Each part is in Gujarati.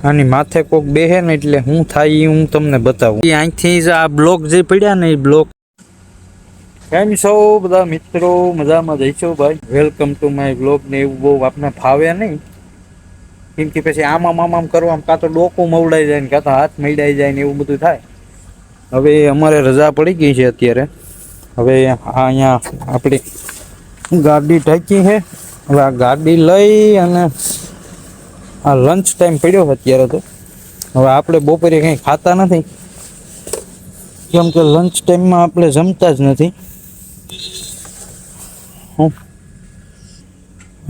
આની માથે કોક બેહે ને એટલે હું થાય એ હું તમને બતાવું. અહીંથી જ આ બ્લોક જે પડ્યા ને એ બ્લોક. કેમ છો બધા મિત્રો? મજામાં જઈશો ભાઈ. Welcome to my blog. ને એવું બહુ આપને ફાવે નહીં, કેમ કે પછી આમ કરવામાં કાં તો ડોકું મવડાઈ જાય ને કાં તો હાથ મઈડાઈ જાય ને એવું બધું થાય. હવે અમારે રજા પડી ગઈ છે અત્યારે. હવે અહીંયા આપણી ગાડી ઢાંકી છે. હવે આ ગાડી લઈ અને આ લંચ ટાઈમ પડ્યો છે અત્યારે. તો હવે આપણે બપોરે કંઈ ખાતા નથી, કેમ કે લંચ ટાઈમમાં આપણે જમતા જ નથી.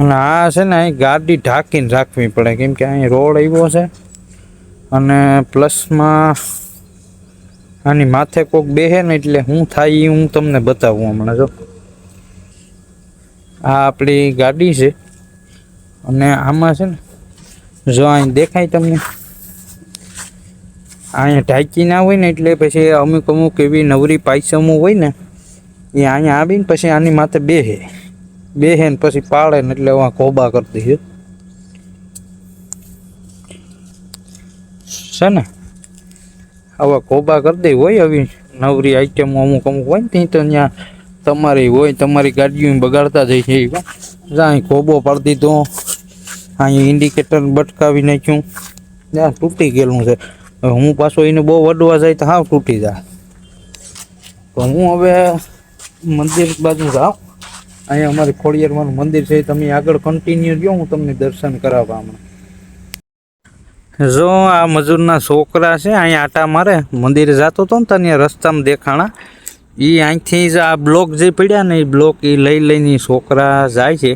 અને આ છે ને અહીં ગાડી ઢાંકીને રાખવી પડે, કેમ કે અહીં રોડ આવ્યો છે અને પ્લસમાં આની માથે કોક બેહે ને એટલે હું થાય એ હું તમને બતાવું હમણાં. જો આ આપણી ગાડી છે અને આમાં છે ને જો અહીં દેખાય તમને, અહીંયા ઢાંકી ના હોય ને એટલે પછી અમુક એવી નવરી પાયસમો હોય ને એ અહીંયા આવીને પછી આની માથે બેહે ને પછી પાડે ને એટલે કોબા કરતી છે ને. આવા કોબા કરતી હોય આવી નવરી આઈટમો અમુક હોય ને ત્યાં તો ત્યાં તમારી હોય, તમારી ગાડીઓ બગાડતા જાય છે. અહીં કોબો પાડતી તો અહીં ઇન્ડિકેટર બટકાવી નાખ્યું, ત્યાં તૂટી ગયેલું છે. હું પાછો એને બહુ વડવા જાય તો હાવ તૂટી જાય. તો હું હવે મંદિર બાજુ જાઉં. અહીંયા અમારી ખોડિયારમાંનું મંદિર છે, તમે આગળ કન્ટિન્યુ રહ્યો, હું તમને દર્શન કરાવવા હમણાં. જો આ મજૂરના છોકરા છે અહીંયા આટા મારે. મંદિરે જતો હતો ને ત્યાં રસ્તામાં દેખાણા. એ અહીંથી જ આ બ્લોક જે પડ્યા ને એ બ્લોક એ લઈને છોકરા જાય છે.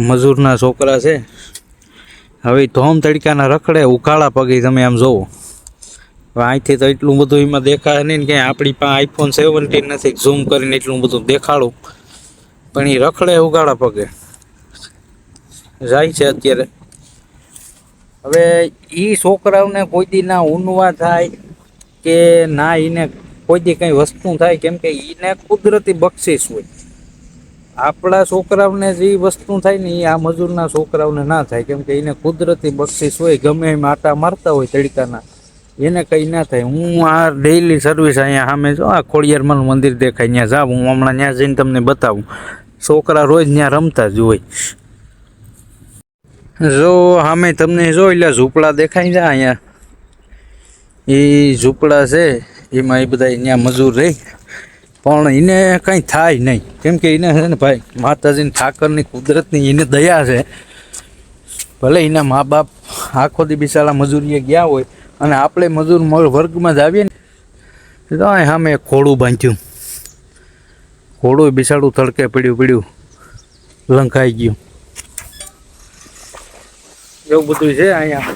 મજૂરના છોકરા છે. હવે ધોમ તડકાના રખડે ઉકાળા પગે. તમે આમ જોવો અહીંથી તો એટલું બધું એમાં દેખાય નહીં કે આપણી પાસે આઈફોન 17 નથી ઝૂમ કરીને એટલું બધું દેખાડું, પણ એ રખડે ઉગાડા પગે જાય છે અત્યારે. હવે એ છોકરાઓને કોઈ દી ના ઊનવા થાય કે ના એને કોઈ દી કંઈ વસ્તુ થાય, કેમ કે એને કુદરતી બક્ષિસ હોય. આપણા છોકરાઓને જે વસ્તુ થાય ને એ આ મજૂરના છોકરાઓને ના થાય, કેમ કે એને કુદરતી બક્ષિસ હોય. ગમે એમ આટા મારતા હોય તડકાના, એને કંઈ ના થાય. હું આ ડેઈલી સર્વિસ અહીંયા સામે જો આ ખોડિયારમાંનું મંદિર દેખાય ત્યાં જાઉં. હું હમણાં ત્યાં જઈને તમને બતાવું. છોકરા રોજ ત્યાં રમતા જ હોય. જો સામે તમને જો એટલે ઝૂંપડા દેખાય છે અહીંયા, એ ઝૂંપડા છે એમાં એ બધા અહીંયા મજૂર રહે, પણ એને કંઈ થાય નહીં, કેમ કે એને છે ને ભાઈ માતાજીની ઠાકરની કુદરતની એને દયા છે. ભલે એના મા બાપ આખો દી બિચારા મજૂરીએ ગયા હોય અને આપણે મજૂર વર્ગમાં જ આવીએ ને તો સામે ખોડું બાંધ્યું. ખોડું બિચારું તડકે પડ્યું લંકાઈ ગયું. એવું બધું છે અહીંયા.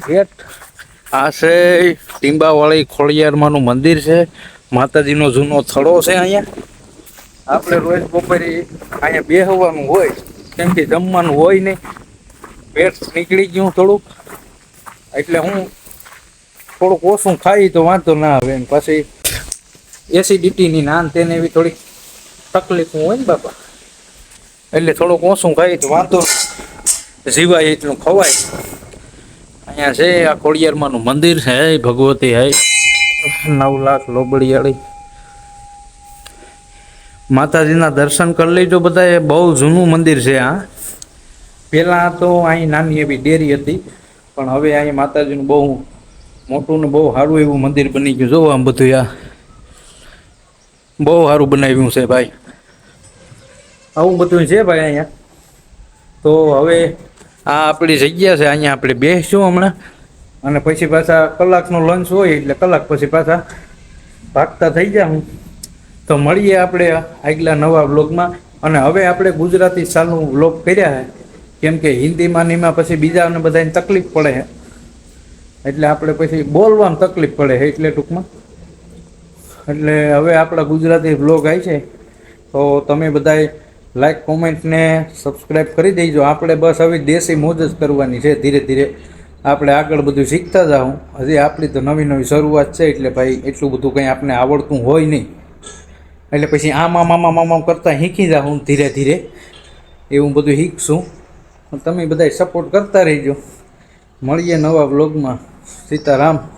ગેટ આ છે ટીંબાવાળી ખોડિયારમાંનું મંદિર છે. માતાજીનો જૂનો થડો છે અહીંયા. આપણે રોજ બપોરે અહીંયા બેસવાનું હોય, કેમ કે જમવાનું હોય નહીં, પેટ નીકળી ગયું થોડુંક, એટલે હું થોડુંક ઓછું ખાઈ તો વાંધો ના આવે. પછી એસિડિટીની નાન તેને એવી થોડીક તકલીફ હોય ને બાપા, એટલે થોડુંક ઓછું ખાઈ તો વાંધો જીવાય એટલું ખવાય. અહીંયા છે આ ખોડિયારમાંનું મંદિર છે. ભગવતી હે 9 લાખ લોબડીયાળી માતાજીના દર્શન કરી લેજો બધા. બહુ જૂનું મંદિર છે આ. પહેલાં તો અહીં નાની એવી ડેરી હતી, પણ હવે અહીં માતાજીનું બહુ મોટું ને બહુ સારું એવું મંદિર બની ગયું. જોવો આમ બધું આ બહુ સારું બનાવ્યું છે ભાઈ. આવું બધું છે ભાઈ અહીંયા. તો હવે આ આપણી જગ્યા છે, અહીંયા આપણે બેસીશું હમણાં, અને પછી પાછા કલાકનો લંચ હોય એટલે કલાક પછી પાછા ભાગતા થઈ ગયા. હું તો મળીએ આપણે આગલા નવા વ્લોગમાં. અને હવે આપણે ગુજરાતી ચાલુ વ્લોગ કર્યા છે, કેમ કે હિન્દીમાં ને એમાં પછી બીજાને બધાને તકલીફ પડે છે, એટલે આપણે પછી બોલવામાં તકલીફ પડે છે, એટલે ટૂંકમાં એટલે હવે આપણા ગુજરાતી વ્લોગ આવી છે. તો તમે બધાએ લાઈક કોમેન્ટ ને સબસ્ક્રાઈબ કરી દેજો. આપણે બસ હવે દેશી મોજ જ કરવાની છે. ધીરે ધીરે આપણે આગળ બધું શીખતા જાઉં. હજી આપણી તો નવી શરૂઆત છે, એટલે ભાઈ એટલું બધું કંઈ આપણે આવડતું હોય નહીં, એટલે પછી આમ કરતાં શીખી જાઉં ધીરે ધીરે. એવું બધું શીખશું. તમે બધાય સપોર્ટ કરતા રહેજો. મળીએ નવા વ્લોગમાં. સીતારામ.